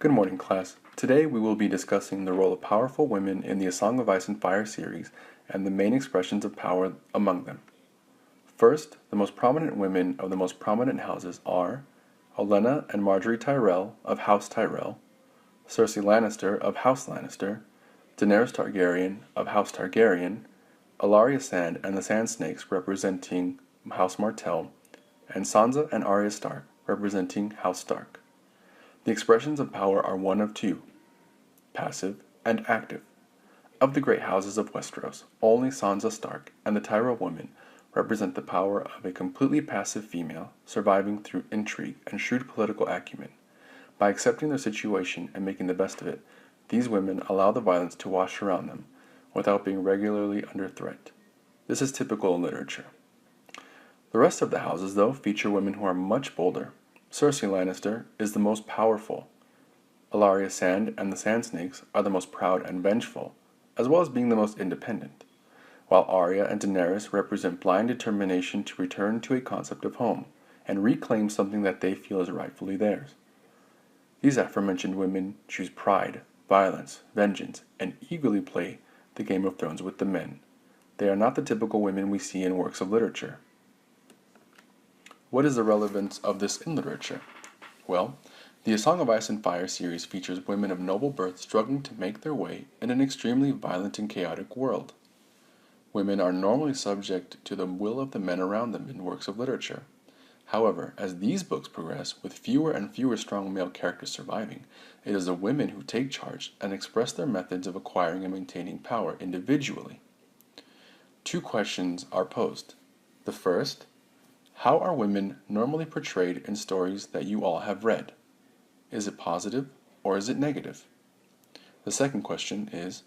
Good morning, class. Today we will be discussing the role of powerful women in the A Song of Ice and Fire series and the main expressions of power among them. First, the most prominent women of the most prominent houses are Olenna and Margaery Tyrell of House Tyrell, Cersei Lannister of House Lannister, Daenerys Targaryen of House Targaryen, Ellaria Sand and the Sand Snakes representing House Martell, and Sansa and Arya Stark representing House Stark. The expressions of power are one of two, passive and active. Of the great houses of Westeros, only Sansa Stark and the Tyrell women represent the power of a completely passive female surviving through intrigue and shrewd political acumen. By accepting their situation and making the best of it, these women allow the violence to wash around them without being regularly under threat. This is typical in literature. The rest of the houses, though, feature women who are much bolder. Cersei Lannister is the most powerful. Ellaria Sand and the Sand Snakes are the most proud and vengeful, as well as being the most independent, while Arya and Daenerys represent blind determination to return to a concept of home and reclaim something that they feel is rightfully theirs. These aforementioned women choose pride, violence, vengeance, and eagerly play the Game of Thrones with the men. They are not the typical women we see in works of literature. What is the relevance of this in literature? Well, the A Song of Ice and Fire series features women of noble birth struggling to make their way in an extremely violent and chaotic world. Women are normally subject to the will of the men around them in works of literature. However, as these books progress, with fewer and fewer strong male characters surviving, it is the women who take charge and express their methods of acquiring and maintaining power individually. Two questions are posed. The first, how are women normally portrayed in stories that you all have read? Is it positive or is it negative? The second question is,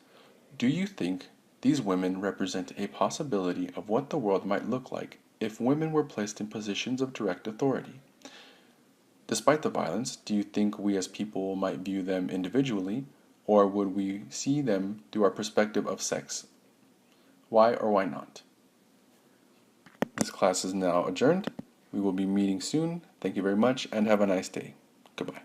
do you think these women represent a possibility of what the world might look like if women were placed in positions of direct authority? Despite the violence, do you think we as people might view them individually, or would we see them through our perspective of sex? Why or why not? This class is now adjourned. We will be meeting soon. Thank you very much and have a nice day. Goodbye.